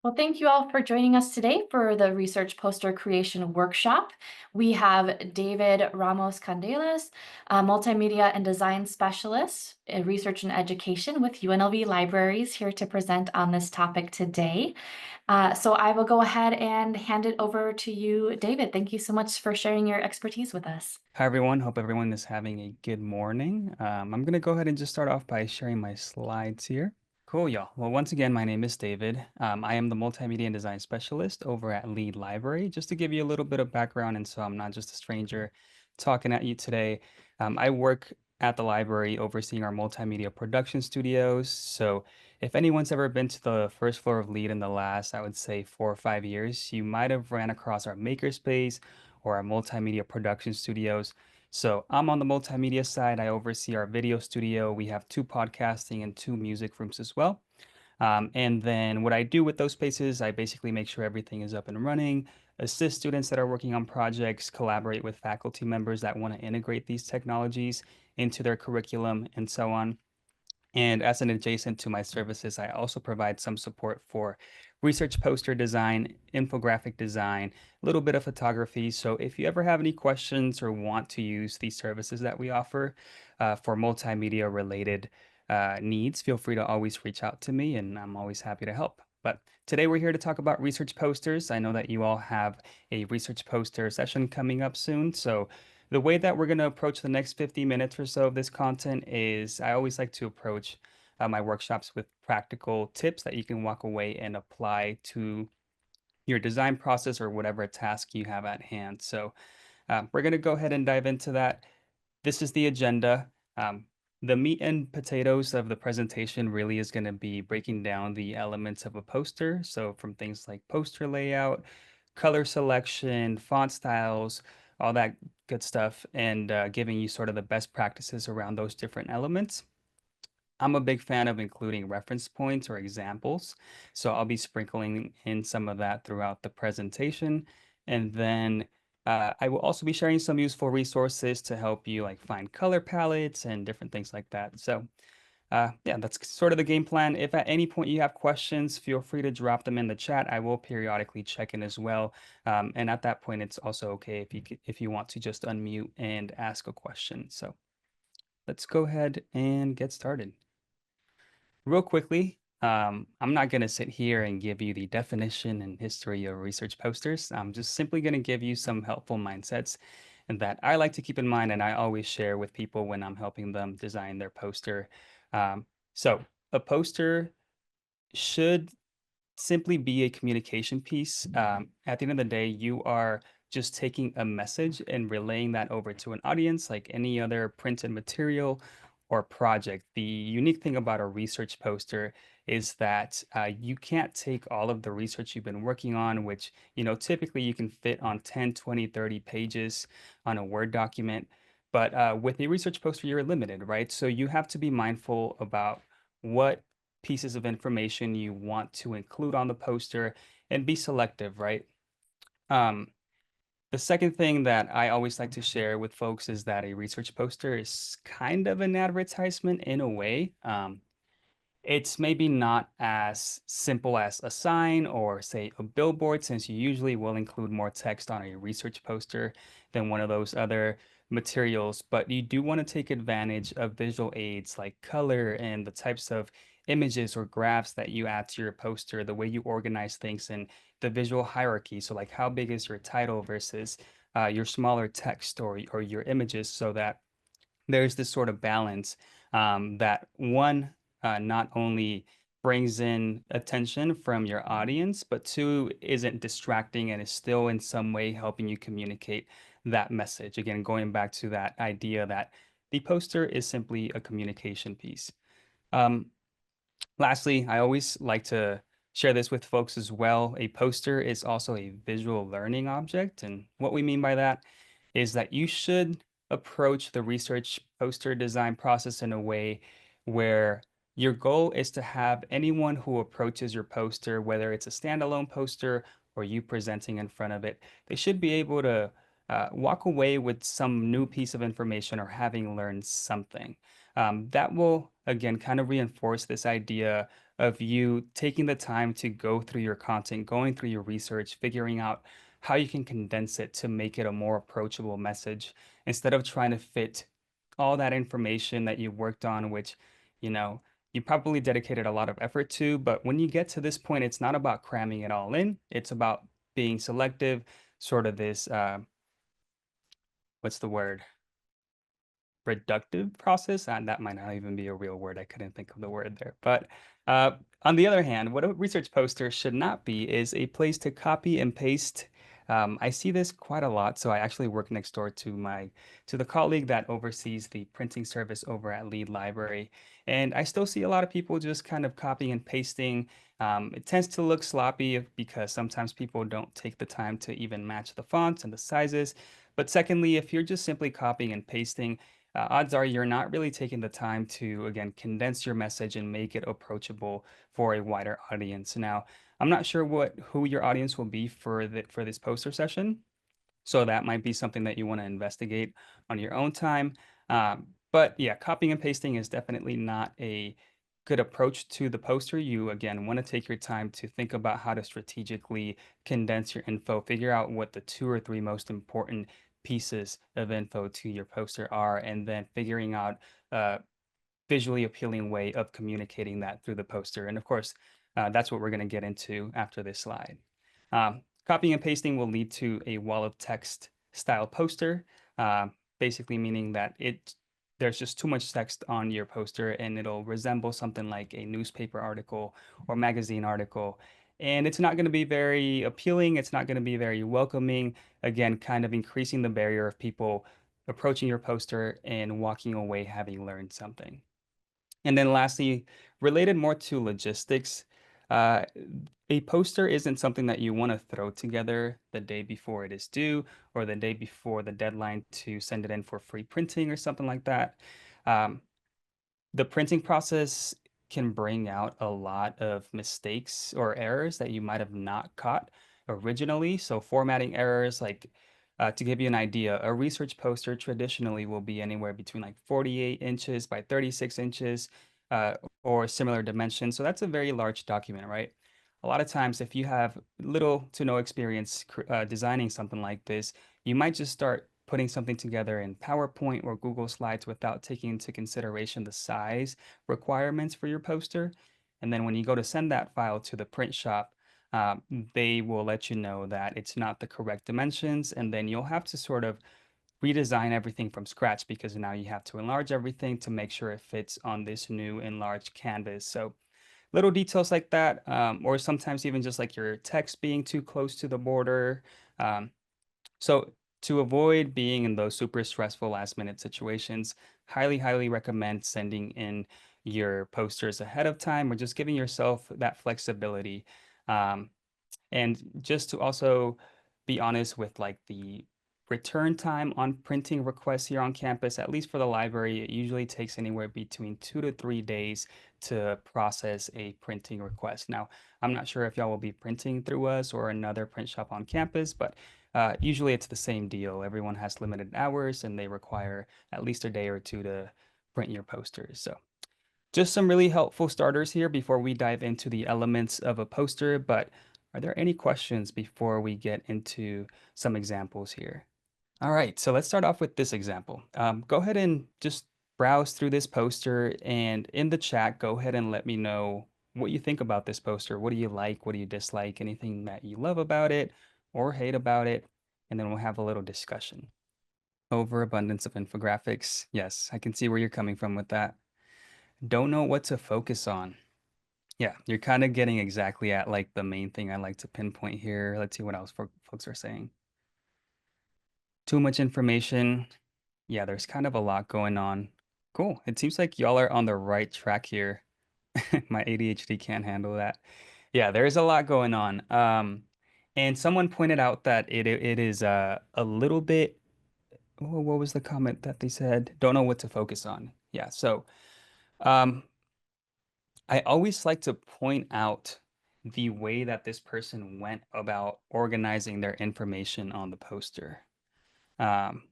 Well, thank you all for joining us today for the Research Poster Creation Workshop. We have David Ramos Candelas, a Multimedia and Design Specialist in Research and Education with UNLV Libraries, here to present on this topic today. So I will go ahead and hand it over to you, David. Thank you so much for sharing your expertise with us. Hi, everyone. Hope everyone is having a good morning. I'm going to go ahead and just start off by sharing my slides here. Cool, y'all. Well, once again, my name is David. I am the Multimedia and Design Specialist over at Lead Library. Just to give you a little bit of background, and so I'm not just a stranger talking at you today. I work at the library overseeing our multimedia production studios. So if anyone's ever been to the first floor of Lead in the last, I would say 4 or 5 years, you might have ran across our makerspace or our multimedia production studios. So I'm on the multimedia side. I oversee our video studio. We have two podcasting and two music rooms as well. And then what I do with those spaces, I basically make sure everything is up and running, assist students that are working on projects, collaborate with faculty members that want to integrate these technologies into their curriculum, and so on. And as an adjacent to my services, I also provide some support for research poster design, infographic design, a little bit of photography. So if you ever have any questions or want to use these services that we offer for multimedia related needs, feel free to always reach out to me and I'm always happy to help. But today we're here to talk about research posters. I know that you all have a research poster session coming up soon. So the way that we're going to approach the next 50 minutes or so of this content is I always like to approach my workshops with practical tips that you can walk away and apply to your design process or whatever task you have at hand. So we're going to go ahead and dive into that. This is the agenda. The meat and potatoes of the presentation really is going to be breaking down the elements of a poster. So from things like poster layout, color selection, font styles, all that good stuff, and giving you sort of the best practices around those different elements. I'm a big fan of including reference points or examples. So I'll be sprinkling in some of that throughout the presentation. And then I will also be sharing some useful resources to help you like find color palettes and different things like that. So yeah, that's sort of the game plan. If at any point you have questions, feel free to drop them in the chat. I will periodically check in as well. And at that point, it's also okay if you want to just unmute and ask a question. So let's go ahead and get started. Real quickly, I'm not going to sit here and give you the definition and history of research posters. I'm just simply going to give you some helpful mindsets and that I like to keep in mind and I always share with people when I'm helping them design their poster. So a poster should simply be a communication piece. At the end of the day, you are just taking a message and relaying that over to an audience like any other printed material or project. The unique thing about a research poster is that you can't take all of the research you've been working on, which, typically you can fit on 10, 20, 30 pages on a Word document. But with a research poster, you're limited, right? So you have to be mindful about what pieces of information you want to include on the poster and be selective, right? Um, the second thing that I always like to share with folks is that a research poster is kind of an advertisement in a way. It's maybe not as simple as a sign or, say, a billboard, since you usually will include more text on a research poster than one of those other materials. But you do want to take advantage of visual aids like color and the types of images or graphs that you add to your poster, the way you organize things, and the visual hierarchy. So, like, how big is your title versus your smaller text or your images, so that there's this sort of balance that one not only brings in attention from your audience, but two isn't distracting and is still in some way helping you communicate that message. Again, going back to that idea that the poster is simply a communication piece. Um, Lastly, I always like to share this with folks as well. A poster is also a visual learning object. And what we mean by that is that you should approach the research poster design process in a way where your goal is to have anyone who approaches your poster, whether it's a standalone poster or you presenting in front of it, they should be able to walk away with some new piece of information or having learned something. That will, again, kind of reinforce this idea of you taking the time to go through your content, going through your research, figuring out how you can condense it to make it a more approachable message instead of trying to fit all that information that you worked on, which, you know, you probably dedicated a lot of effort to. But when you get to this point, it's not about cramming it all in. It's about being selective, sort of this, what's the word? Reductive process, and that might not even be a real word. I couldn't think of the word there. But uh, on the other hand, what a research poster should not be is a place to copy and paste. I see this quite a lot. So I actually work next door to the colleague that oversees the printing service over at Lead Library, and I still see a lot of people just kind of copying and pasting. It tends to look sloppy because sometimes people don't take the time to even match the fonts and the sizes. But secondly, if you're just simply copying and pasting, odds are you're not really taking the time to, again, condense your message and make it approachable for a wider audience. Now, I'm not sure who your audience will be for this poster session, so that might be something that you want to investigate on your own time. But yeah, copying and pasting is definitely not a good approach to the poster. You, again, want to take your time to think about how to strategically condense your info, figure out what the two or three most important pieces of info to your poster are, and then figuring out a visually appealing way of communicating that through the poster. And of course, that's what we're going to get into after this slide. Copying and pasting will lead to a wall of text style poster, uh, basically meaning that there's just too much text on your poster and it'll resemble something like a newspaper article or magazine article. And it's not going to be very appealing. It's not going to be very welcoming. Again, kind of increasing the barrier of people approaching your poster and walking away having learned something. And then lastly, related more to logistics, uh, a poster isn't something that you want to throw together the day before it is due or the day before the deadline to send it in for free printing or something like that. Um, the printing process can bring out a lot of mistakes or errors that you might have not caught originally. So formatting errors, like to give you an idea, a research poster traditionally will be anywhere between like 48 inches by 36 inches uh, or similar dimensions. So that's a very large document, right? A lot of times, if you have little to no experience designing something like this, you might just start putting something together in PowerPoint or Google Slides without taking into consideration the size requirements for your poster. And then when you go to send that file to the print shop, um, they will let you know that it's not the correct dimensions. And then you'll have to sort of redesign everything from scratch because now you have to enlarge everything to make sure it fits on this new enlarged canvas. So little details like that, or sometimes even just like your text being too close to the border. Um, so to avoid being in those super stressful last minute situations, highly recommend sending in your posters ahead of time or just giving yourself that flexibility. Um, and just to also be honest with like the return time on printing requests here on campus, at least for the library, it usually takes anywhere between 2 to 3 days to process a printing request. Now, I'm not sure if y'all will be printing through us or another print shop on campus, but usually it's the same deal. Everyone has limited hours and they require at least a day or two to print your posters. So just some really helpful starters here before we dive into the elements of a poster, but are there any questions before we get into some examples here? All right, so let's start off with this example. Go ahead and just browse through this poster, and in the chat, go ahead and let me know what you think about this poster. What do you like? What do you dislike? Anything that you love about it or hate about it? And then we'll have a little discussion. Overabundance of infographics. Yes, I can see where you're coming from with that. Don't know what to focus on. Yeah, you're kind of getting exactly at like the main thing I like to pinpoint here. Let's see what else folks are saying. Too much information. Yeah, there's kind of a lot going on. Cool. It seems like y'all are on the right track here. My ADHD can't handle that. Yeah, there's a lot going on. And someone pointed out that it is a little bit. Oh, what was the comment that they said? Don't know what to focus on. Yeah, so um, I always like to point out the way that this person went about organizing their information on the poster. Um,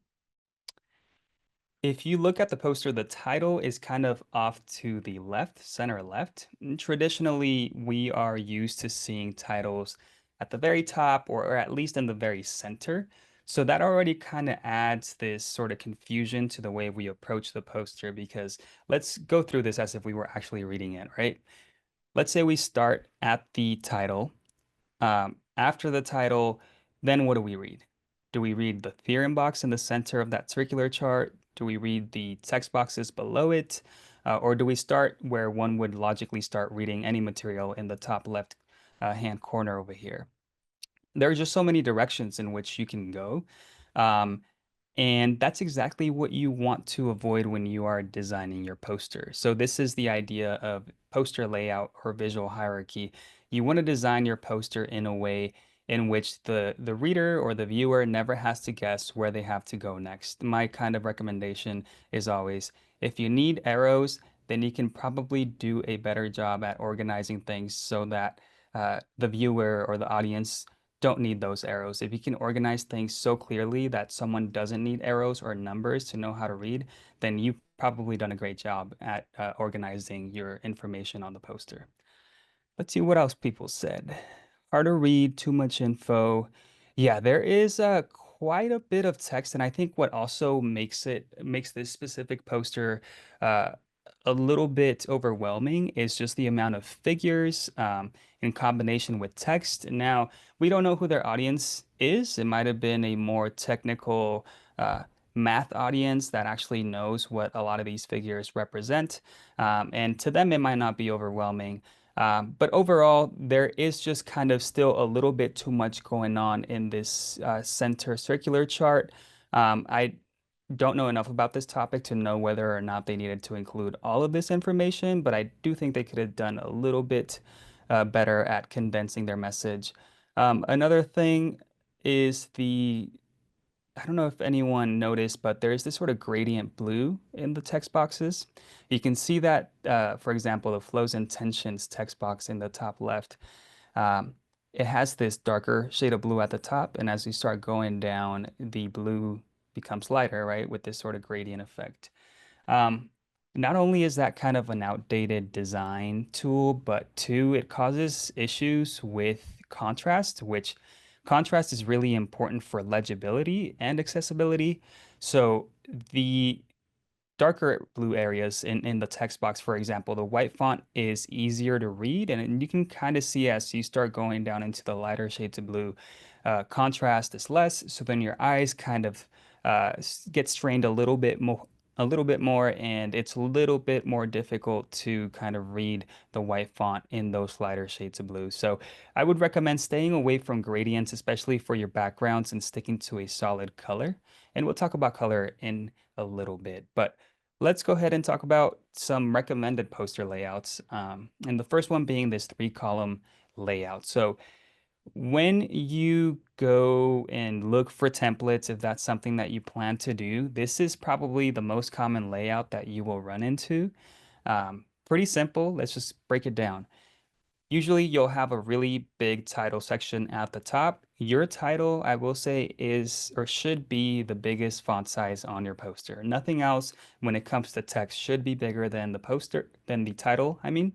If you look at the poster, the title is kind of off to the left, center left. Traditionally, we are used to seeing titles at the very top or at least in the very center. So that already kind of adds this sort of confusion to the way we approach the poster because let's go through this as if we were actually reading it, right? Let's say we start at the title. After the title, then what do we read? Do we read the theorem box in the center of that circular chart? Do we read the text boxes below it? Or do we start where one would logically start reading any material in the top left hand corner over here? There are just so many directions in which you can go. Um, and that's exactly what you want to avoid when you are designing your poster. So this is the idea of poster layout or visual hierarchy. You want to design your poster in a way in which the reader or the viewer never has to guess where they have to go next. My kind of recommendation is always, if you need arrows, then you can probably do a better job at organizing things so that the viewer or the audience don't need those arrows. If you can organize things so clearly that someone doesn't need arrows or numbers to know how to read, then you've probably done a great job at organizing your information on the poster. Let's see what else people said. Hard to read, too much info. Yeah, there is quite a bit of text, and I think what also makes this specific poster uh, a little bit overwhelming is just the amount of figures in combination with text. Now, we don't know who their audience is. It might have been a more technical math audience that actually knows what a lot of these figures represent, and to them, it might not be overwhelming. But overall, there is just kind of still a little bit too much going on in this center circular chart. I don't know enough about this topic to know whether or not they needed to include all of this information, but I do think they could have done a little bit better at condensing their message. Another thing is I don't know if anyone noticed, but there is this sort of gradient blue in the text boxes. You can see that, for example, the flows and tensions text box in the top left. Um, it has this darker shade of blue at the top, and as you start going down, the blue becomes lighter, right, with this sort of gradient effect. Um, Not only is that kind of an outdated design tool, but two, it causes issues with contrast, which contrast is really important for legibility and accessibility. So the darker blue areas in the text box, for example, the white font is easier to read, and you can kind of see as you start going down into the lighter shades of blue, contrast is less, so then your eyes kind of get strained a little bit more, and it's a little bit more difficult to kind of read the white font in those lighter shades of blue. So I would recommend staying away from gradients, especially for your backgrounds, and sticking to a solid color. And we'll talk about color in a little bit, but let's go ahead and talk about some recommended poster layouts. And the first one being this three-column layout. So when you go and look for templates, if that's something that you plan to do, this is probably the most common layout that you will run into. Pretty simple. Let's just break it down. Usually you'll have a really big title section at the top. Your title, I will say, is or should be the biggest font size on your poster. Nothing else when it comes to text should be bigger than the title, I mean.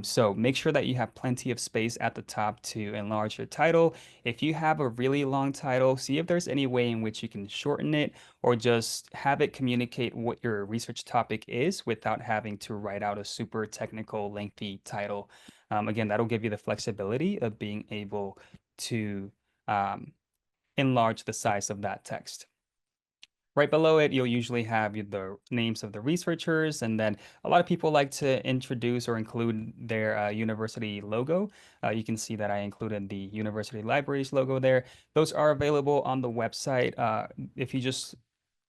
So make sure that you have plenty of space at the top to enlarge your title. If you have a really long title, see if there's any way in which you can shorten it or just have it communicate what your research topic is without having to write out a super technical, lengthy title. Again, that'll give you the flexibility of being able to um, enlarge the size of that text. Right below it, you'll usually have the names of the researchers, and then a lot of people like to introduce or include their university logo. You can see that I included the university libraries logo there. Those are available on the website. If you just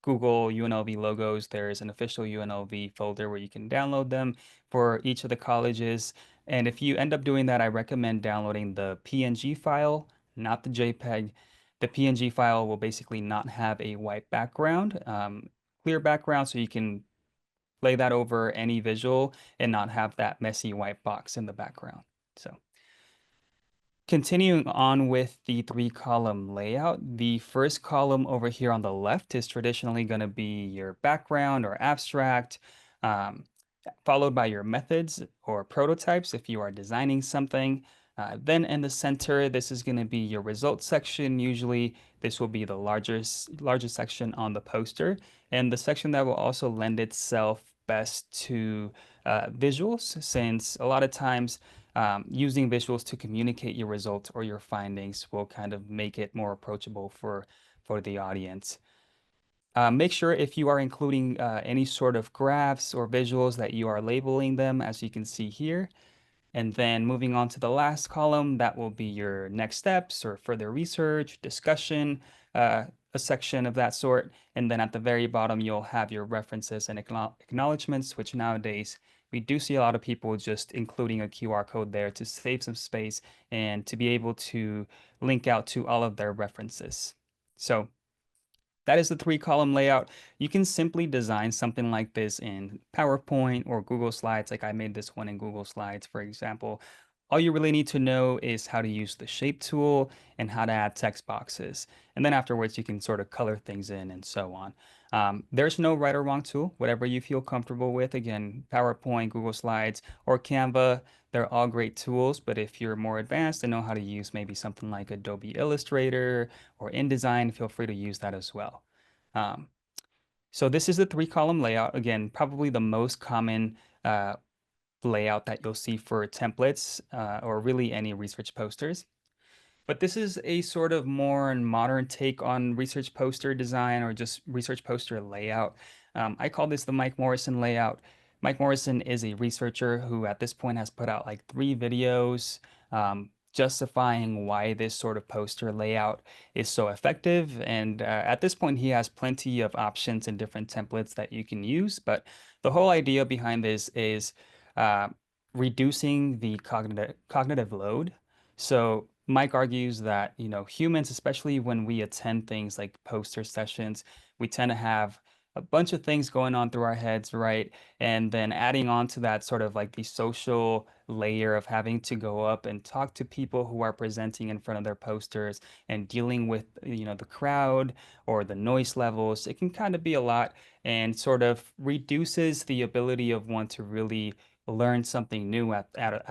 Google UNLV logos, there's an official UNLV folder where you can download them for each of the colleges. And if you end up doing that, I recommend downloading the PNG file, not the JPEG. The PNG file will basically not have a white background, clear background, so you can lay that over any visual and not have that messy white box in the background. So Continuing on with the three-column layout, the first column over here on the left is traditionally going to be your background or abstract, um, followed by your methods or prototypes if you are designing something. Then in the center, this is going to be your results section. Usually, this will be the largest section on the poster, and the section that will also lend itself best to visuals, since a lot of times using visuals to communicate your results or your findings will kind of make it more approachable for the audience. Make sure if you are including any sort of graphs or visuals that you are labeling them, as you can see here. And then moving on to the last column, that will be your next steps or further research, discussion, a section of that sort. And then at the very bottom, you'll have your references and acknowledgements, which nowadays we do see a lot of people just including a QR code there to save some space and to be able to link out to all of their references. So that is the three-column layout. You can simply design something like this in PowerPoint or Google Slides, like I made this one in Google Slides, for example. All you really need to know is how to use the shape tool and how to add text boxes. And then afterwards, you can sort of color things in and so on. There's no right or wrong tool, whatever you feel comfortable with. Again, PowerPoint, Google Slides, or Canva, they're all great tools. But if you're more advanced and know how to use maybe something like Adobe Illustrator or InDesign, feel free to use that as well. Um, so this is the three-column layout. Again, probably the most common layout that you'll see for templates or really any research posters. But this is a sort of more modern take on research poster design or just research poster layout. I call this the Mike Morrison layout. Mike Morrison is a researcher who at this point has put out like 3 videos justifying why this sort of poster layout is so effective. And at this point, he has plenty of options and different templates that you can use. But the whole idea behind this is uh, reducing the cognitive load. So Mike argues that, humans, especially when we attend things like poster sessions, we tend to have a bunch of things going on through our heads, right? And then adding on to that sort of like the social layer of having to go up and talk to people who are presenting in front of their posters and dealing with, the crowd or the noise levels, it can kind of be a lot and sort of reduces the ability of one to really learn something new at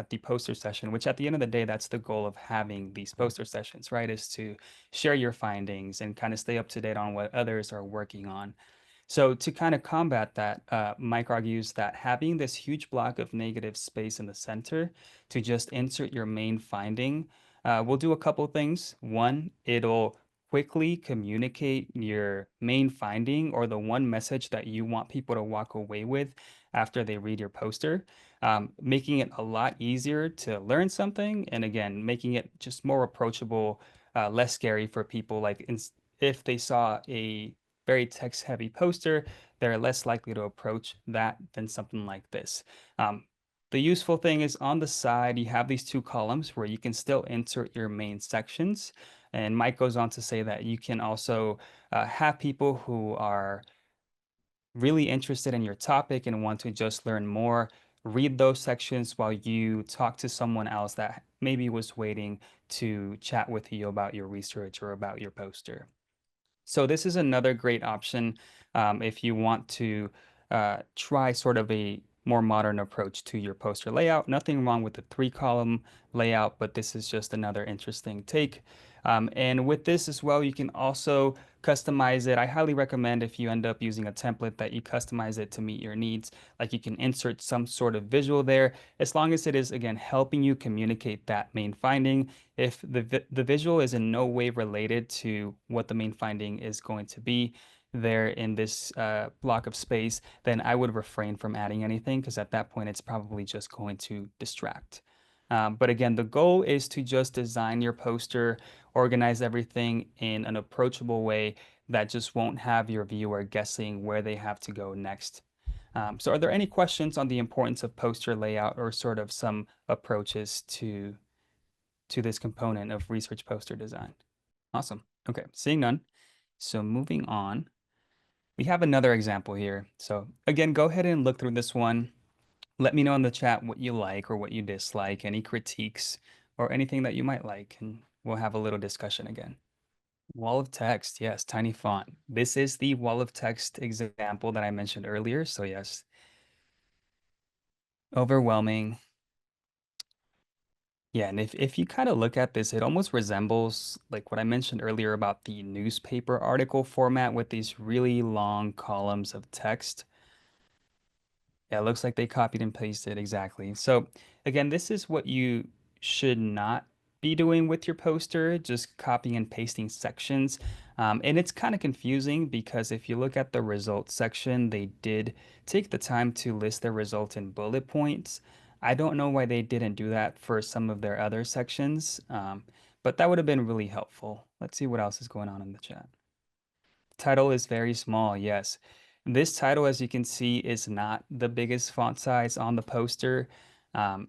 the poster session, which at the end of the day, that's the goal of having these poster sessions, right? Is to share your findings and kind of stay up to date on what others are working on. So to kind of combat that, Mike argues that having this huge block of negative space in the center to just insert your main finding will do a couple things. One, it'll quickly communicate your main finding or the one message that you want people to walk away with after they read your poster, making it a lot easier to learn something. And again, making it just more approachable, less scary for people. Like if they saw a very text heavy poster, they're less likely to approach that than something like this. Um, the useful thing is on the side, you have these 2 columns where you can still insert your main sections. And Mike goes on to say that you can also have people who are really interested in your topic and want to just learn more, read those sections while you talk to someone else that maybe was waiting to chat with you about your research or about your poster. So this is another great option if you want to try sort of a more modern approach to your poster layout. Nothing wrong with the 3-column layout, but this is just another interesting take. And with this as well, you can also customize it. I highly recommend if you end up using a template that you customize it to meet your needs. Like you can insert some sort of visual there, as long as it is, again, helping you communicate that main finding. If the visual is in no way related to what the main finding is going to be there in this block of space, then I would refrain from adding anything because at that point it's probably just going to distract. But again, the goal is to just design your poster, organize everything in an approachable way that just won't have your viewer guessing where they have to go next. So are there any questions on the importance of poster layout or sort of some approaches to this component of research poster design? Awesome. Okay, seeing none. So moving on, we have another example here. So again, go ahead and look through this one. Let me know in the chat what you like or what you dislike, any critiques. or anything that you might like, and we'll have a little discussion again. Wall of text, yes, tiny font. This is the wall of text example that I mentioned earlier. So yes, overwhelming. Yeah, and if you kind of look at this, it almost resembles like what I mentioned earlier about the newspaper article format with these really long columns of text. Yeah, it looks like they copied and pasted exactly. So again, this is what you should not be doing with your poster, just copying and pasting sections. And it's kind of confusing because if you look at the results section, they did take the time to list their results in bullet points. I don't know why they didn't do that for some of their other sections, but that would have been really helpful. Let's see what else is going on in the chat. Title is very small, yes. This title, as you can see, is not the biggest font size on the poster. Um,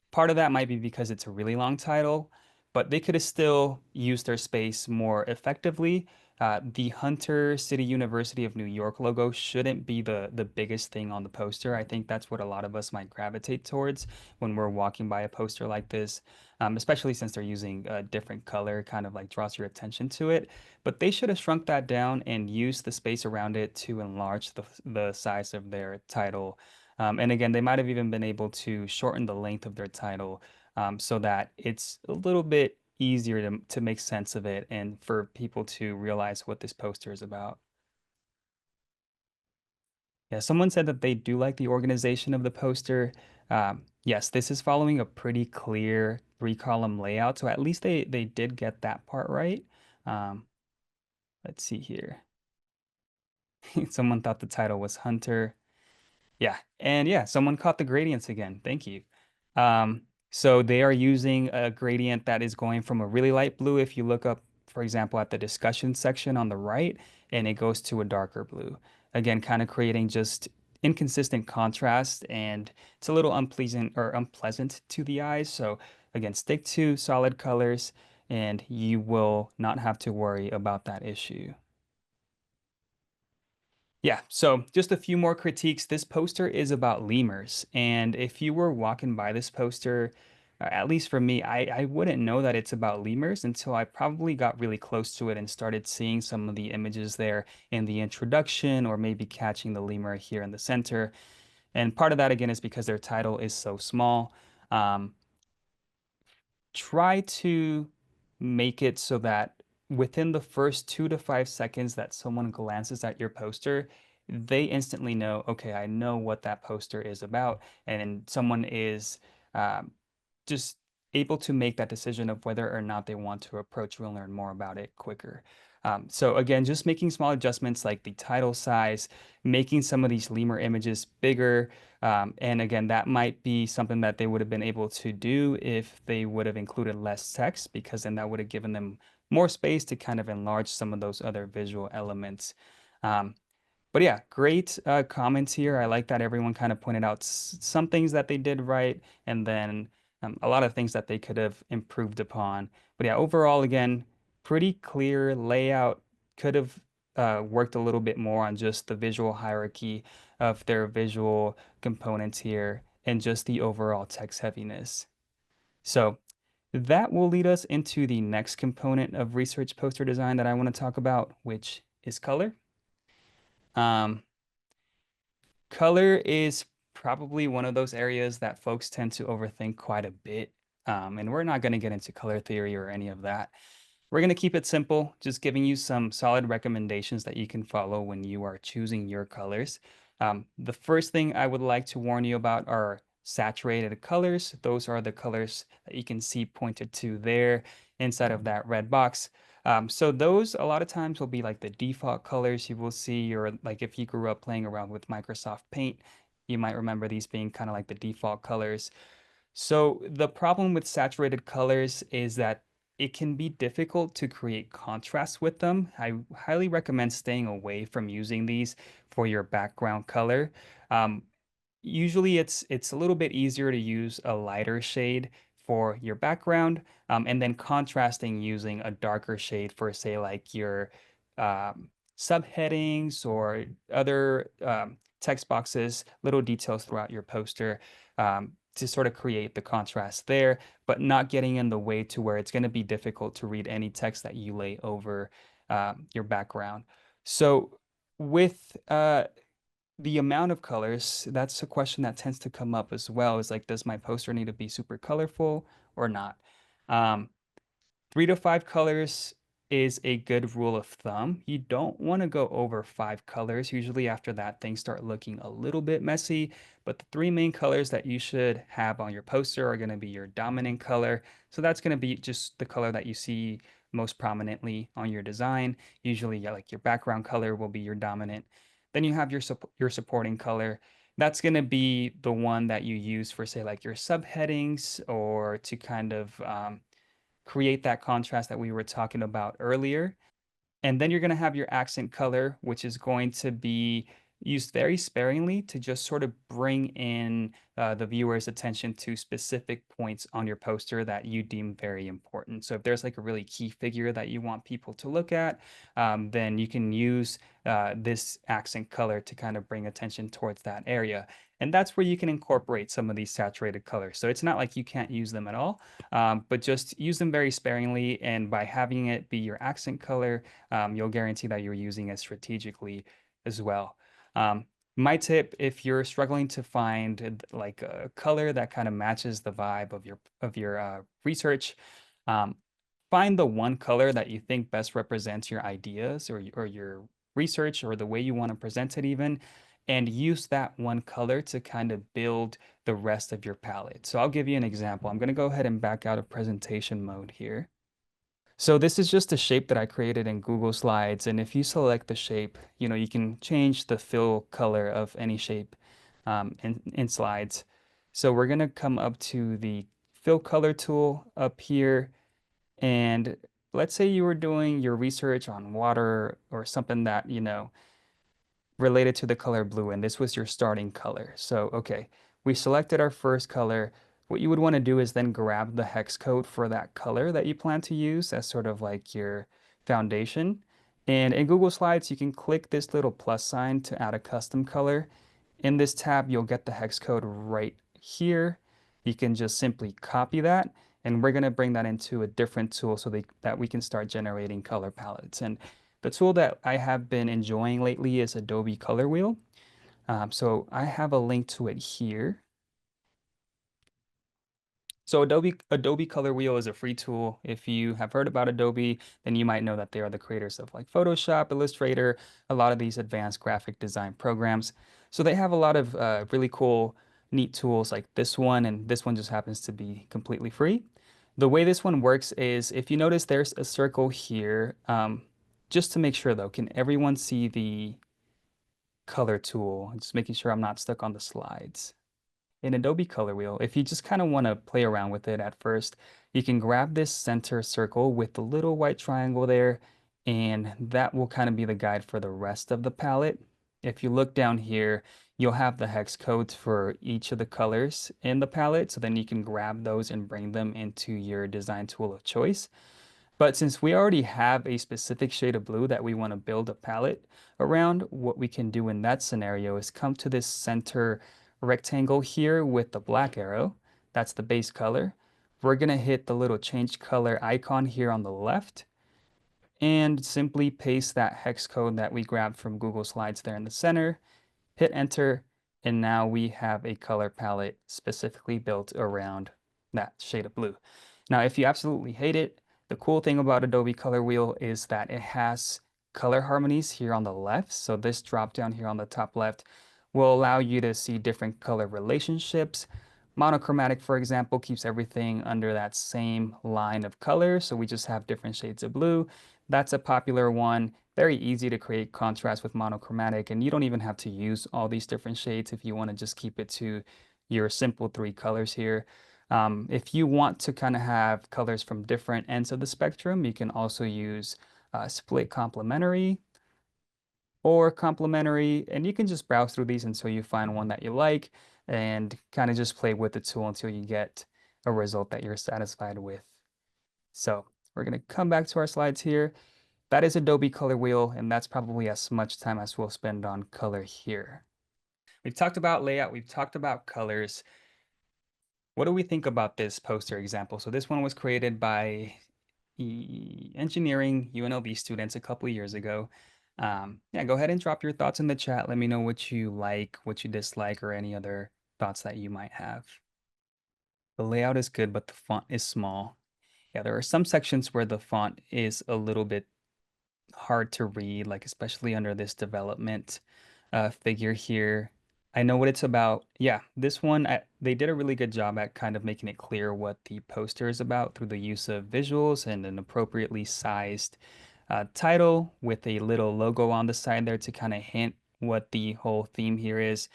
Part of that might be because it's a really long title, but they could have still used their space more effectively. The Hunter City University of New York logo shouldn't be the biggest thing on the poster. I think that's what a lot of us might gravitate towards when we're walking by a poster like this, especially since they're using a different color, kind of like draws your attention to it. But they should have shrunk that down and used the space around it to enlarge the size of their title. And again, they might have even been able to shorten the length of their title so that it's a little bit easier to make sense of it and for people to realize what this poster is about. Yeah, someone said that they do like the organization of the poster. Yes, this is following a pretty clear three-column layout, so at least they did get that part right. Um, let's see here. Someone thought the title was Hunter. Yeah, and yeah, someone caught the gradients again. Thank you. So they are using a gradient that is going from a really light blue, if you look up, for example, at the discussion section on the right, and it goes to a darker blue. Again, kind of creating just inconsistent contrast, and it's a little unpleasant or unpleasant to the eyes. So again, stick to solid colors, and you will not have to worry about that issue. Yeah, so just a few more critiques. This poster is about lemurs, and if you were walking by this poster, at least for me, I wouldn't know that it's about lemurs until I probably got really close to it and started seeing some of the images there in the introduction, or maybe catching the lemur here in the center. And part of that, again, is because their title is so small. Um, Try to make it so that within the first 2 to 5 seconds that someone glances at your poster, they instantly know, okay, I know what that poster is about. And someone is um, just able to make that decision of whether or not they want to approach you and learn more about it quicker. So again, just making small adjustments like the title size, making some of these lemur images bigger, and again, that might be something that they would have been able to do if they would have included less text, because then that would have given them more space to kind of enlarge some of those other visual elements. Um, but yeah, great comments here. I like that everyone kind of pointed out some things that they did right, and then a lot of things that they could have improved upon. But yeah, overall, again, pretty clear layout. Could have worked a little bit more on just the visual hierarchy of their visual components here and just the overall text heaviness. So that will lead us into the next component of research poster design that I want to talk about, which is color. Um, Color is probably one of those areas that folks tend to overthink quite a bit. And we're not going to get into color theory or any of that. We're going to keep it simple, just giving you some solid recommendations that you can follow when you are choosing your colors. The first thing I would like to warn you about are saturated colors. Those are the colors that you can see pointed to there inside of that red box. So those a lot of times will be like the default colors you will see, or like if you grew up playing around with Microsoft Paint, you might remember these being kind of like the default colors. So the problem with saturated colors is that it can be difficult to create contrast with them. I highly recommend staying away from using these for your background color. Um, Usually it's a little bit easier to use a lighter shade for your background, and then contrasting using a darker shade for, say, like your subheadings or other text boxes, little details throughout your poster. to sort of create the contrast there, but not getting in the way to where it's going to be difficult to read any text that you lay over your background. So with the amount of colors, that's a question that tends to come up as well, is like, does my poster need to be super colorful or not? Um, 3 to 5 colors is a good rule of thumb. You don't want to go over 5 colors. Usually after that, things start looking a little bit messy, but the 3 main colors that you should have on your poster are going to be your dominant color. So that's going to be just the color that you see most prominently on your design. Usually, yeah, like your background color will be your dominant. Then you have your supporting color. That's going to be the one that you use for, say, like your subheadings or to kind of create that contrast that we were talking about earlier. And then you're going to have your accent color, which is going to be used very sparingly to just sort of bring in the viewer's attention to specific points on your poster that you deem very important. So if there's like a really key figure that you want people to look at, then you can use this accent color to kind of bring attention towards that area. And that's where you can incorporate some of these saturated colors. So it's not like you can't use them at all, but just use them very sparingly. And by having it be your accent color, you'll guarantee that you're using it strategically as well. Um, my tip, if you're struggling to find like a color that kind of matches the vibe of your research, um, find the one color that you think best represents your ideas or your research or the way you want to present it even, and use that one color to kind of build the rest of your palette. So I'll give you an example. I'm going to go ahead and back out of presentation mode here. So this is just a shape that I created in Google Slides. And if you select the shape, you can change the fill color of any shape in Slides. So we're going to come up to the fill color tool up here. And let's say you were doing your research on water or something that, related to the color blue, and this was your starting color. So, okay, we selected our first color. What you would want to do is then grab the hex code for that color that you plan to use as sort of like your foundation. And in Google Slides, you can click this little plus sign to add a custom color. In this tab, you'll get the hex code right here. You can just simply copy that, and we're going to bring that into a different tool so that we can start generating color palettes. And the tool that I have been enjoying lately is Adobe Color Wheel. So I have a link to it here. So Adobe Color Wheel is a free tool. If you have heard about Adobe, then you might know that they are the creators of like Photoshop, Illustrator, a lot of these advanced graphic design programs. So they have a lot of really cool, neat tools like this one, and this one just happens to be completely free. The way this one works is if you notice there's a circle here, just to make sure though, can everyone see the color tool? Just making sure I'm not stuck on the slides. In Adobe Color Wheel, if you just kind of want to play around with it at first, you can grab this center circle with the little white triangle there, and that will kind of be the guide for the rest of the palette. If you look down here, you'll have the hex codes for each of the colors in the palette, so then you can grab those and bring them into your design tool of choice. But since we already have a specific shade of blue that we want to build a palette around, what we can do in that scenario is come to this center rectangle here with the black arrow. That's the base color. We're going to hit the little change color icon here on the left and simply paste that hex code that we grabbed from Google Slides there in the center, hit enter, and now we have a color palette specifically built around that shade of blue. Now, if you absolutely hate it, the cool thing about Adobe Color Wheel is that it has color harmonies here on the left. So this drop down here on the top left will allow you to see different color relationships. Monochromatic, for example, keeps everything under that same line of color. So we just have different shades of blue. That's a popular one. Very easy to create contrast with monochromatic, and you don't even have to use all these different shades if you want to just keep it to your simple 3 colors here. If you want to kind of have colors from different ends of the spectrum, you can also use split complementary or complementary, and you can just browse through these until you find one that you like and kind of just play with the tool until you get a result that you're satisfied with. So we're going to come back to our slides here. That is Adobe Color Wheel, and that's probably as much time as we'll spend on color here. We've talked about layout, we've talked about colors. What do we think about this poster example? So this one was created by engineering UNLV students a couple years ago. Yeah, go ahead and drop your thoughts in the chat. Let me know what you like, what you dislike, or any other thoughts that you might have. The layout is good, but the font is small. Yeah, there are some sections where the font is a little bit hard to read, like especially under this development figure here. I know what it's about. Yeah, this one, they did a really good job at kind of making it clear what the poster is about through the use of visuals and an appropriately sized title with a little logo on the side there to kind of hint what the whole theme here is.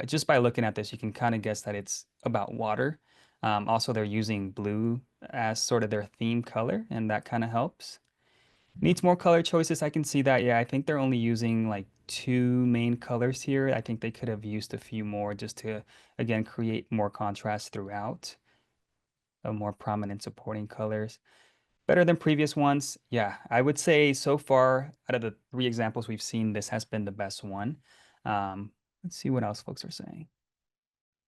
Just by looking at this, you can kind of guess that it's about water. Also, they're using blue as sort of their theme color, and that kind of helps. Needs more color choices. I can see that. Yeah, I think they're only using like two main colors here. I think they could have used a few more just to, again, create more contrast throughout, more prominent supporting colors. Better than previous ones. Yeah, I would say so far, out of the three examples we've seen, this has been the best one. Let's see what else folks are saying.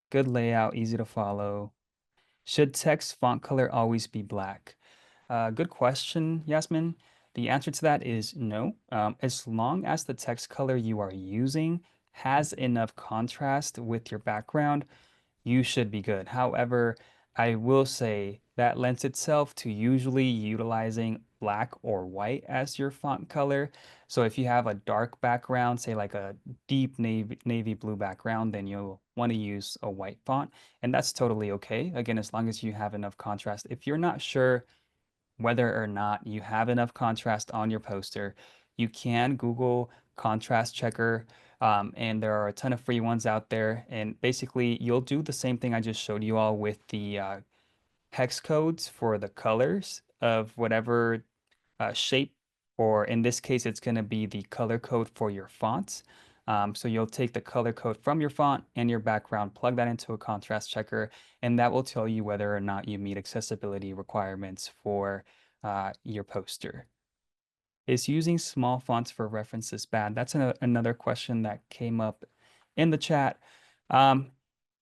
Good layout, easy to follow. Should text font color always be black? Good question, Yasmin. The answer to that is no. As long as the text color you are using has enough contrast with your background, you should be good. However, I will say that lends itself to usually utilizing black or white as your font color. So if you have a dark background, say like a deep navy blue background, then you'll want to use a white font, and that's totally okay. Again, as long as you have enough contrast. If you're not sure whether or not you have enough contrast on your poster, you can Google contrast checker. And there are a ton of free ones out there. And basically, you'll do the same thing I just showed you all with the hex codes for the colors of whatever shape, or in this case, it's going to be the color code for your fonts. So you'll take the color code from your font and your background, plug that into a contrast checker, and that will tell you whether or not you meet accessibility requirements for your poster. Is using small fonts for references bad? That's another question that came up in the chat. Um,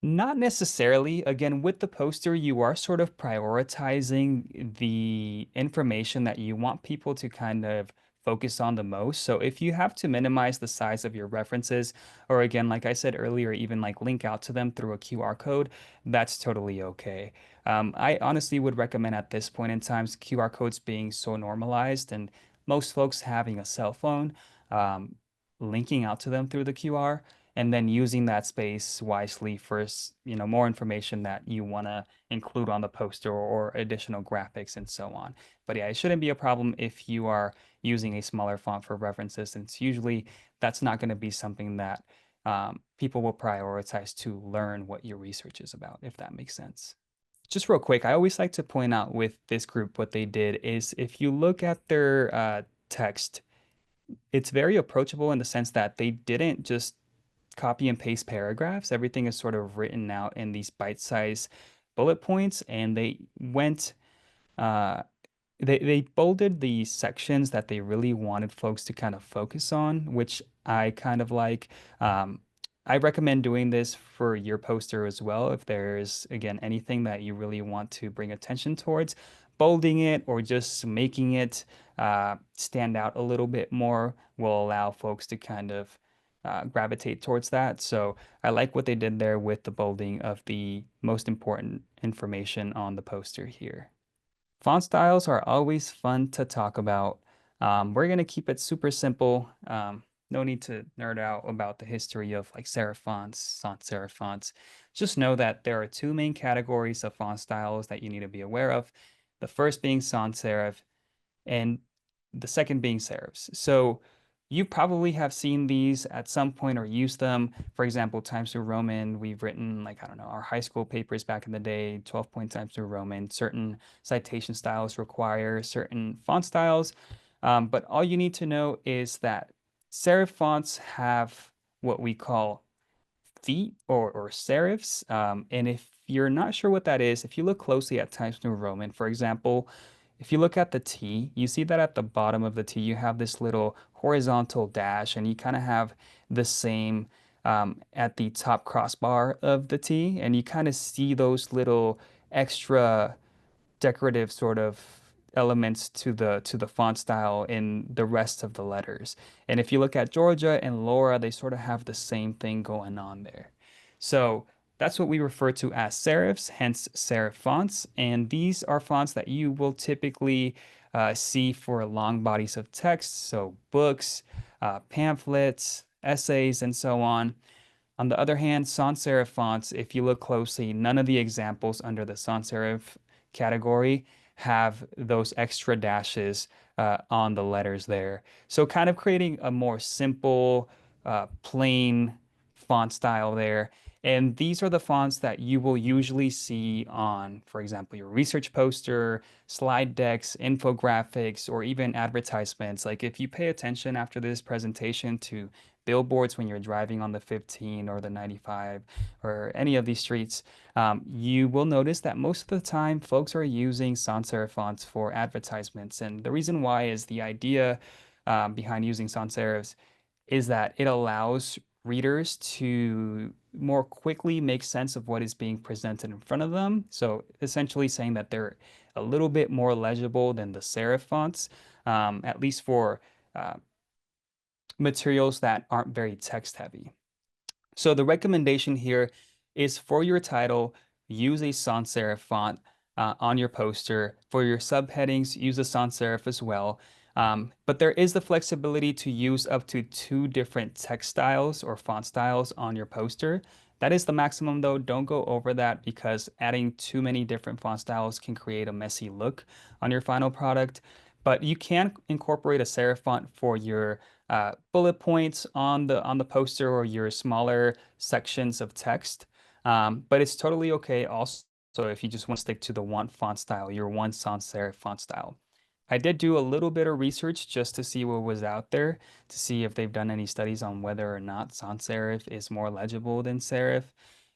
Not necessarily. Again, with the poster, you are sort of prioritizing the information that you want people to kind of focus on the most. So if you have to minimize the size of your references, or again, like I said earlier, even like link out to them through a QR code, that's totally okay. I honestly would recommend at this point in time QR codes being so normalized and most folks having a cell phone, um, linking out to them through the QR, and then using that space wisely for more information that you want to include on the poster or additional graphics and so on. But yeah, it shouldn't be a problem if you are using a smaller font for references, since usually that's not going to be something that people will prioritize to learn what your research is about, if that makes sense. Just real quick, I always like to point out with this group what they did is if you look at their text, it's very approachable in the sense that they didn't just copy and paste paragraphs. Everything is sort of written out in these bite-sized bullet points, and they went uh, they bolded the sections that they really wanted folks to kind of focus on, which I kind of like. Um, I recommend doing this for your poster as well. If there's, again, anything that you really want to bring attention towards, bolding it or just making it stand out a little bit more will allow folks to kind of gravitate towards that. So I like what they did there with the bolding of the most important information on the poster here. Font styles are always fun to talk about. We're going to keep it super simple. No need to nerd out about the history of like serif fonts, sans serif fonts. Just know that there are two main categories of font styles that you need to be aware of. The first being sans serif, and the second being serifs. So you probably have seen these at some point or used them. For example, Times New Roman, we've written like, I don't know, our high school papers back in the day, 12-point Times New Roman. Certain citation styles require certain font styles. But all you need to know is that serif fonts have what we call feet or serifs. And if you're not sure what that is, if you look closely at Times New Roman, for example, if you look at the T, you see that at the bottom of the T, you have this little horizontal dash, and you kind of have the same at the top crossbar of the T, and you kind of see those little extra decorative sort of elements to the font style in the rest of the letters. And if you look at Georgia and Laura, they sort of have the same thing going on there. So that's what we refer to as serifs, hence serif fonts. And these are fonts that you will typically see for long bodies of text, so books, pamphlets, essays, and so on. On the other hand, sans serif fonts, if you look closely, none of the examples under the sans serif category have those extra dashes on the letters there. So kind of creating a more simple, plain font style there. And these are the fonts that you will usually see on, for example, your research poster, slide decks, infographics, or even advertisements. Like if you pay attention after this presentation to billboards when you're driving on the 15 or the 95 or any of these streets, you will notice that most of the time folks are using sans serif fonts for advertisements. And the reason why is the idea behind using sans serifs is that it allows readers to more quickly make sense of what is being presented in front of them. So essentially saying that they're a little bit more legible than the serif fonts, at least for uh, materials that aren't very text heavy. So the recommendation here is for your title, use a sans serif font on your poster. For your subheadings, use a sans serif as well. But there is the flexibility to use up to two different text styles or font styles on your poster. That is the maximum though. Don't go over that because adding too many different font styles can create a messy look on your final product. But you can incorporate a serif font for your bullet points on the poster or your smaller sections of text. But it's totally okay also if you just want to stick to the one font style, your one sans serif font style. I did do a little bit of research just to see what was out there, to see if they've done any studies on whether or not sans serif is more legible than serif.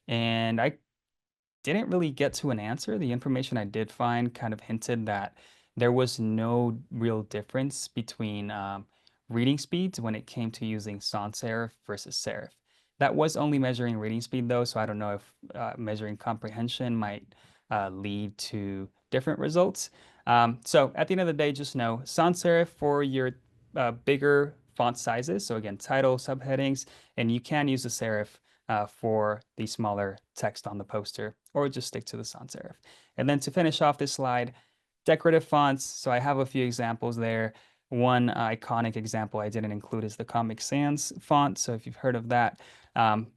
And I didn't really get to an answer. The information I did find kind of hinted that there was no real difference between reading speeds when it came to using sans serif versus serif. That was only measuring reading speed though, so I don't know if measuring comprehension might lead to different results. So at the end of the day, just know sans serif for your bigger font sizes. So again, title, subheadings, and you can use the serif for the smaller text on the poster, or just stick to the sans serif. And then to finish off this slide, decorative fonts. So I have a few examples there. One iconic example I didn't include is the Comic Sans font. So if you've heard of that, um,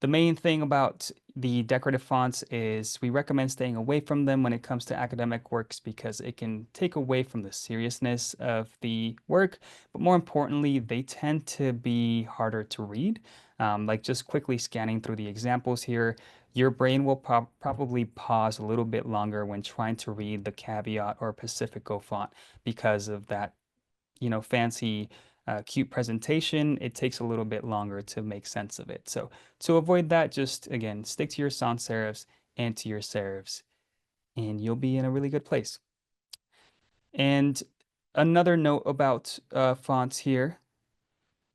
the main thing about the decorative fonts is we recommend staying away from them when it comes to academic works because it can take away from the seriousness of the work. But more importantly, they tend to be harder to read. Like just quickly scanning through the examples here, your brain will probably pause a little bit longer when trying to read the Caveat or Pacifico font because of that, fancy, cute presentation. It takes a little bit longer to make sense of it. So to avoid that, just again, stick to your sans serifs and to your serifs, and you'll be in a really good place. And another note about fonts here.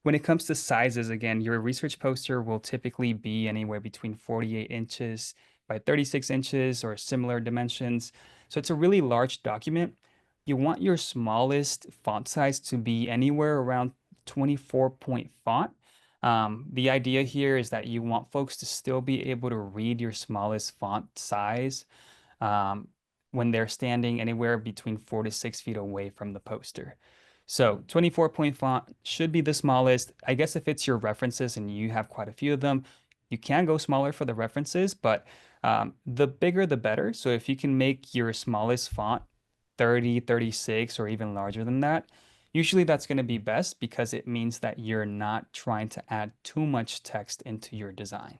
When it comes to sizes, again, your research poster will typically be anywhere between 48 inches by 36 inches or similar dimensions. So it's a really large document. You want your smallest font size to be anywhere around 24-point font. The idea here is that you want folks to still be able to read your smallest font size um, when they're standing anywhere between 4 to 6 feet away from the poster. So 24-point font should be the smallest. I guess if it's your references and you have quite a few of them, you can go smaller for the references, but the bigger the better. So if you can make your smallest font 30, 36, or even larger than that, usually that's going to be best because it means that you're not trying to add too much text into your design.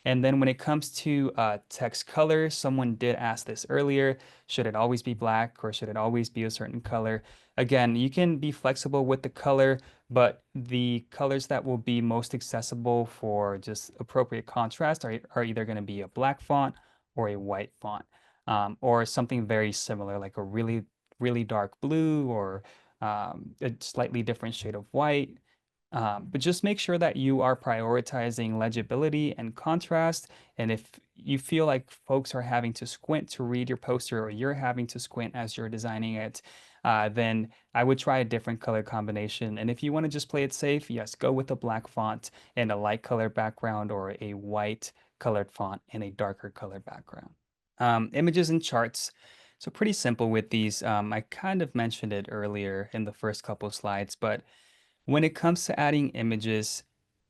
And then when it comes to text color, someone did ask this earlier. Should it always be black or should it always be a certain color? Again, you can be flexible with the color, but the colors that will be most accessible for just appropriate contrast are either going to be a black font or a white font, or something very similar, like a really, really dark blue or a slightly different shade of white. But just make sure that you are prioritizing legibility and contrast. And if you feel like folks are having to squint to read your poster or you're having to squint as you're designing it, then I would try a different color combination. And if you want to just play it safe, yes, go with a black font and a light colored background or a white colored font and a darker colored background. Images and charts. So pretty simple with these. I kind of mentioned it earlier in the first couple slides, but when it comes to adding images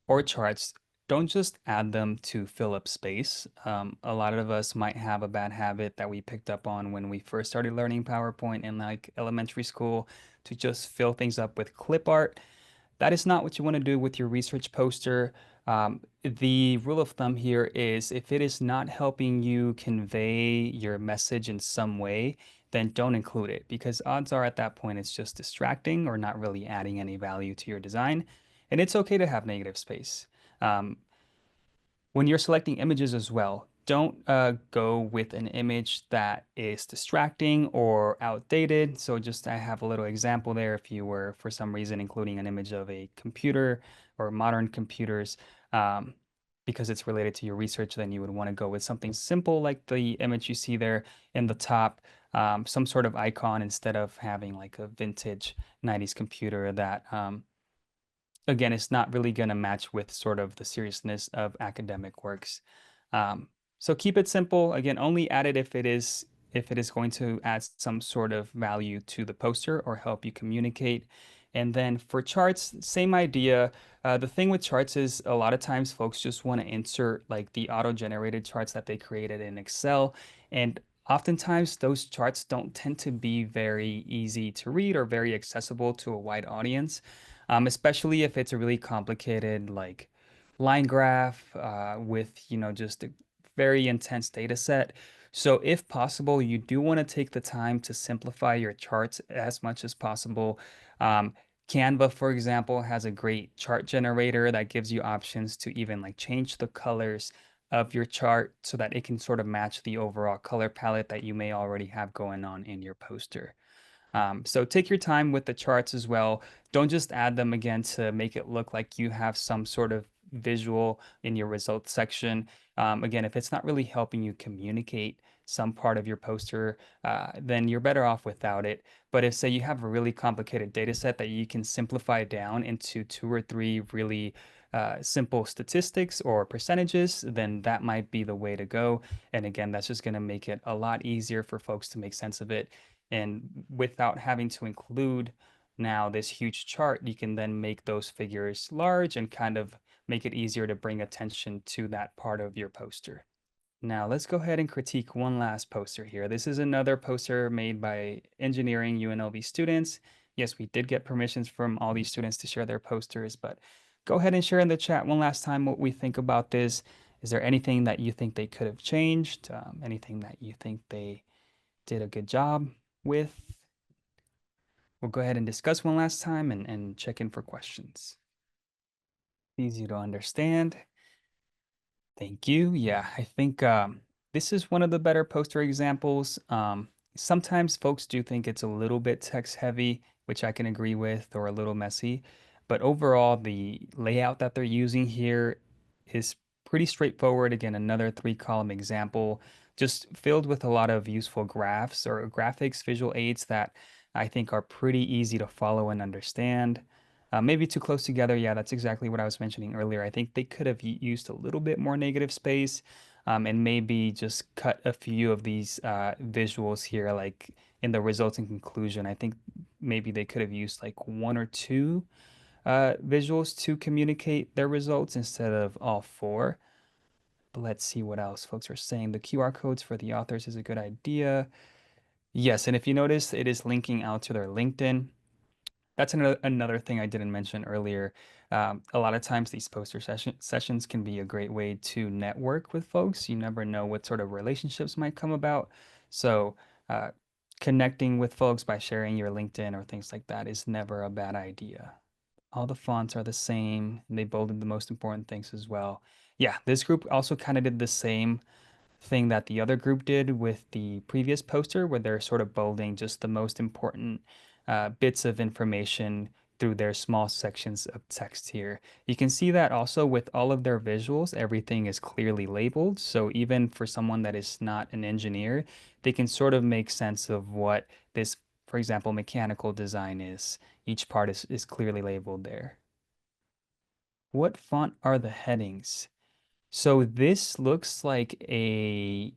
or charts, don't just add them to fill up space. A lot of us might have a bad habit that we picked up on when we first started learning PowerPoint in like elementary school to just fill things up with clip art. That is not what you want to do with your research poster. The rule of thumb here is if it is not helping you convey your message in some way, then don't include it because odds are at that point it's just distracting or not really adding any value to your design. And it's okay to have negative space. Um, when you're selecting images as well, don't go with an image that is distracting or outdated. So just I have a little example there. If you were for some reason including an image of a computer or modern computers, um, because it's related to your research, then you would want to go with something simple like the image you see there in the top, some sort of icon instead of having like a vintage 90s computer that again, it's not really going to match with sort of the seriousness of academic works. So keep it simple. Again, only add it if it is going to add some sort of value to the poster or help you communicate. And then for charts, same idea. The thing with charts is a lot of times folks just want to insert like the auto-generated charts that they created in Excel. And oftentimes those charts don't tend to be very easy to read or very accessible to a wide audience, especially if it's a really complicated like line graph with just a very intense data set. So if possible, you do want to take the time to simplify your charts as much as possible. Um, Canva, for example, has a great chart generator that gives you options to even like change the colors of your chart so that it can sort of match the overall color palette that you may already have going on in your poster. So take your time with the charts as well. Don't just add them again to make it look like you have some sort of visual in your results section. Again, if it's not really helping you communicate some part of your poster, then you're better off without it. But if, say, you have a really complicated data set that you can simplify down into two or three really simple statistics or percentages, then that might be the way to go. And again, that's just going to make it a lot easier for folks to make sense of it. And without having to include now this huge chart, you can then make those figures large and kind of make it easier to bring attention to that part of your poster. Now let's go ahead and critique one last poster here. This is another poster made by engineering UNLV students. Yes, we did get permissions from all these students to share their posters, but go ahead and share in the chat one last time what we think about this. Is there anything that you think they could have changed? Anything that you think they did a good job with? We'll go ahead and discuss one last time and check in for questions. Easy to understand. Thank you. Yeah, I think this is one of the better poster examples. Sometimes folks do think it's a little bit text heavy, which I can agree with, or a little messy. But overall, the layout that they're using here is pretty straightforward. Again, another three-column example, just filled with a lot of useful graphs or graphics, visual aids that I think are pretty easy to follow and understand. Maybe too close together. Yeah, that's exactly what I was mentioning earlier. I think they could have used a little bit more negative space, and maybe just cut a few of these visuals here, like in the resulting conclusion. I think maybe they could have used like one or two visuals to communicate their results instead of all four. But let's see what else folks are saying. The QR codes for the authors is a good idea. Yes, and if you notice, it is linking out to their LinkedIn. That's another thing I didn't mention earlier. A lot of times these poster sessions can be a great way to network with folks. You never know what sort of relationships might come about. So uh, connecting with folks by sharing your LinkedIn or things like that is never a bad idea. All the fonts are the same, and they bolded the most important things as well. Yeah, this group also kind of did the same thing that the other group did with the previous poster, where they're sort of bolding just the most important bits of information through their small sections of text here. You can see that also with all of their visuals, everything is clearly labeled. So even for someone that is not an engineer, they can sort of make sense of what this, for example, mechanical design is. Each part is clearly labeled there. What font are the headings? So this looks like a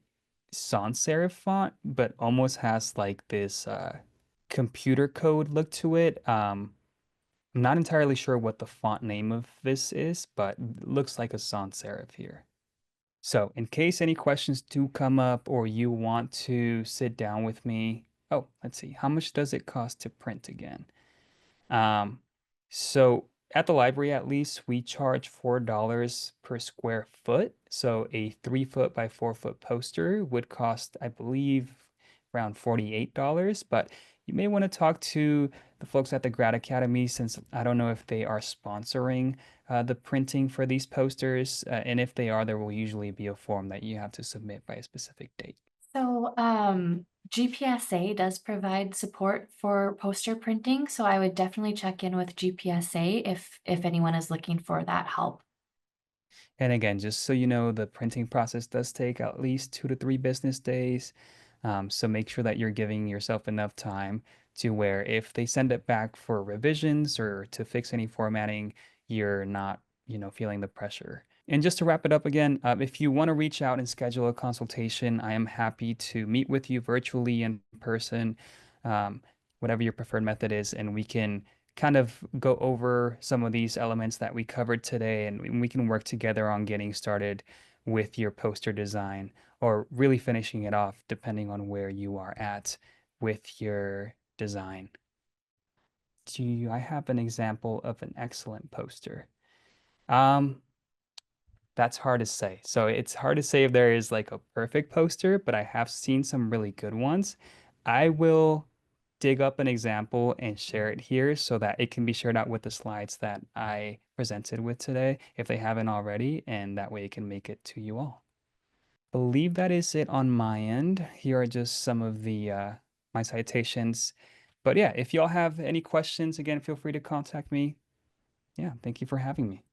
sans serif font, but almost has like this computer code look to it. I'm not entirely sure what the font name of this is, but it looks like a sans serif here. So in case any questions do come up or you want to sit down with me, oh, let's see, how much does it cost to print again? Um, so at the library, at least, we charge $4 per square foot. So a 3 foot by 4 foot poster would cost, I believe, around $48. But you may want to talk to the folks at the Grad Academy since I don't know if they are sponsoring the printing for these posters. And if they are, there will usually be a form that you have to submit by a specific date. So, GPSA does provide support for poster printing, so I would definitely check in with GPSA if anyone is looking for that help. And again, just so you know, the printing process does take at least 2 to 3 business days. So make sure that you're giving yourself enough time to where if they send it back for revisions or to fix any formatting, you're not, feeling the pressure. And just to wrap it up again, if you want to reach out and schedule a consultation, I am happy to meet with you virtually in person, um, whatever your preferred method is, and we can kind of go over some of these elements that we covered today, and we can work together on getting started with your poster design or really finishing it off, depending on where you are at with your design. I have an example of an excellent poster? Um, that's hard to say. So it's hard to say if there is like a perfect poster, but I have seen some really good ones. I will dig up an example and share it here so that it can be shared out with the slides that I presented with today if they haven't already, and that way it can make it to you all. Believe that is it on my end. Here are just some of the my citations. But yeah, if y'all have any questions, again, feel free to contact me. Yeah, thank you for having me.